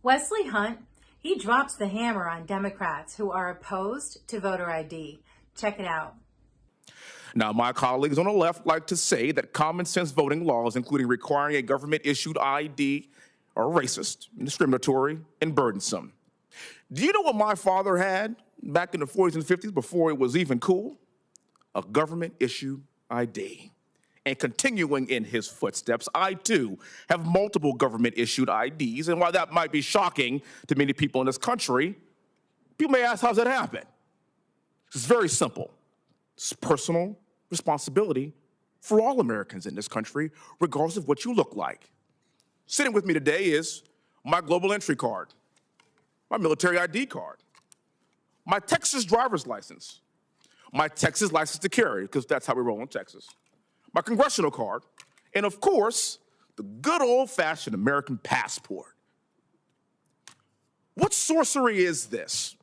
Wesley Hunt, he drops the hammer on Democrats who are opposed to voter ID. Check it out. Now, my colleagues on the left like to say that common sense voting laws, including requiring a government-issued ID, are racist, discriminatory, and burdensome. Do you know what my father had back in the 40s and 50s before it was even cool? A government-issued ID. And continuing in his footsteps, I too have multiple government-issued IDs, and while that might be shocking to many people in this country, people may ask, how's that happen? It's very simple. It's personal responsibility for all Americans in this country, regardless of what you look like. Sitting with me today is my global entry card, my military ID card, my Texas driver's license, my Texas license to carry, because that's how we roll in Texas, my congressional card, and of course, the good old-fashioned American passport. What sorcery is this?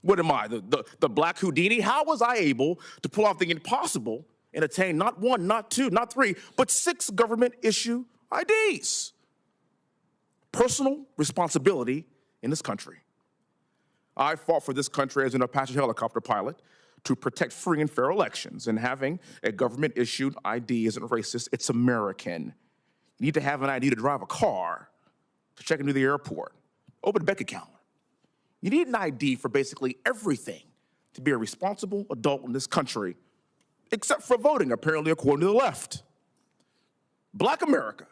What am I, the Black Houdini? How was I able to pull off the impossible and attain not one, not two, not three, but 6 government-issue IDs? Personal responsibility in this country. I fought for this country as an Apache helicopter pilot to protect free and fair elections, and having a government-issued ID isn't racist, it's American. You need to have an ID to drive a car, to check into the airport, open a bank account. You need an ID for basically everything to be a responsible adult in this country, except for voting, apparently, according to the left. Black America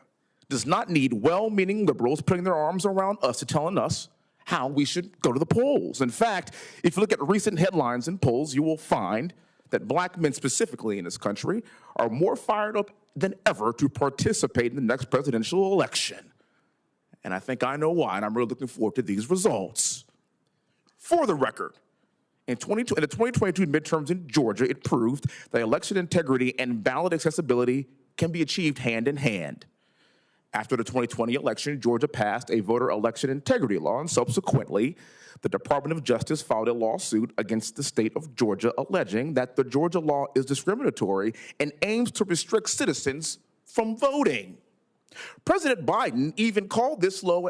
does not need well-meaning liberals putting their arms around us and telling us how we should go to the polls. In fact, if you look at recent headlines and polls, you will find that black men specifically in this country are more fired up than ever to participate in the next presidential election. And I think I know why, and I'm really looking forward to these results. For the record, in the 2022 midterms in Georgia, it proved that election integrity and ballot accessibility can be achieved hand in hand. After the 2020 election, Georgia passed a voter election integrity law, and subsequently, the Department of Justice filed a lawsuit against the state of Georgia alleging that the Georgia law is discriminatory and aims to restrict citizens from voting. President Biden even called this law,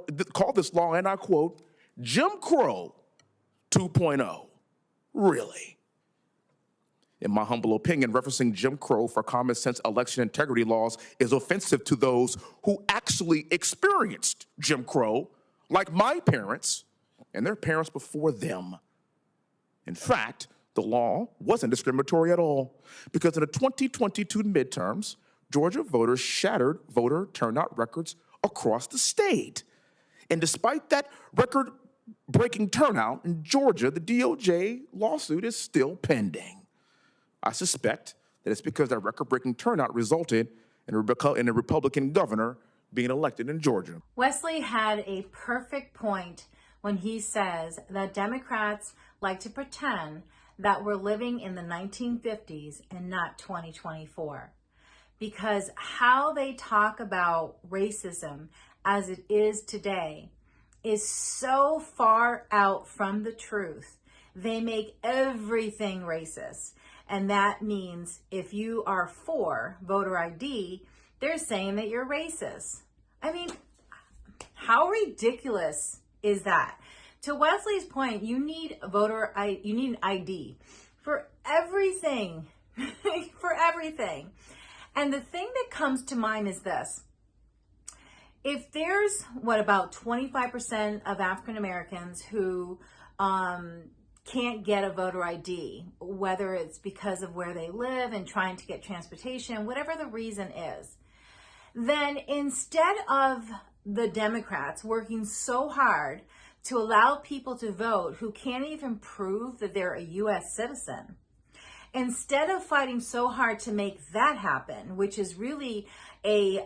and I quote, Jim Crow 2.0. Really? In my humble opinion, referencing Jim Crow for common sense election integrity laws is offensive to those who actually experienced Jim Crow, like my parents and their parents before them. In fact, the law wasn't discriminatory at all, because in the 2022 midterms, Georgia voters shattered voter turnout records across the state. And despite that record-breaking turnout in Georgia, the DOJ lawsuit is still pending. I suspect that it's because that record-breaking turnout resulted in a Republican governor being elected in Georgia. Wesley had a perfect point when he says that Democrats like to pretend that we're living in the 1950s and not 2024. Because how they talk about racism as it is today is so far out from the truth. They make everything racist. And that means if you are for voter ID, they're saying that you're racist. I mean, how ridiculous is that? To Wesley's point, you need you need an ID for everything, for everything. And the thing that comes to mind is this. If there's, about 25% of African Americans who can't get a voter ID, whether it's because of where they live and trying to get transportation, whatever the reason is, then instead of the Democrats working so hard to allow people to vote who can't even prove that they're a U.S. citizen, instead of fighting so hard to make that happen, which is really a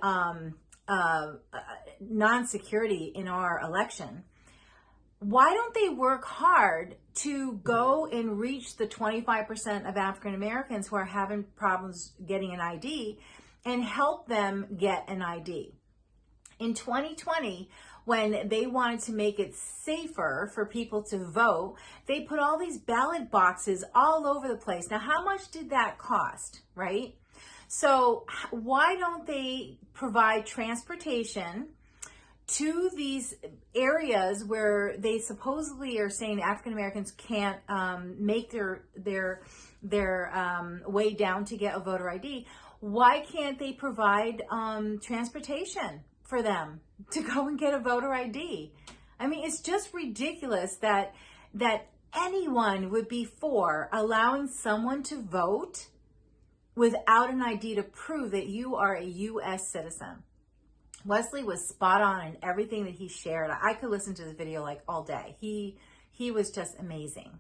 non-security in our election, why don't they work hard to go and reach the 25% of African Americans who are having problems getting an ID and help them get an ID? In 2020, when they wanted to make it safer for people to vote, they put all these ballot boxes all over the place. Now, how much did that cost, right? So why don't they provide transportation to these areas where they supposedly are saying African Americans can't make their way down to get a voter ID. Why can't they provide transportation for them to go and get a voter ID? I mean, it's just ridiculous that anyone would be for allowing someone to vote without an ID to prove that you are a U.S. citizen. Wesley was spot on in everything that he shared. I could listen to this video like all day. He was just amazing.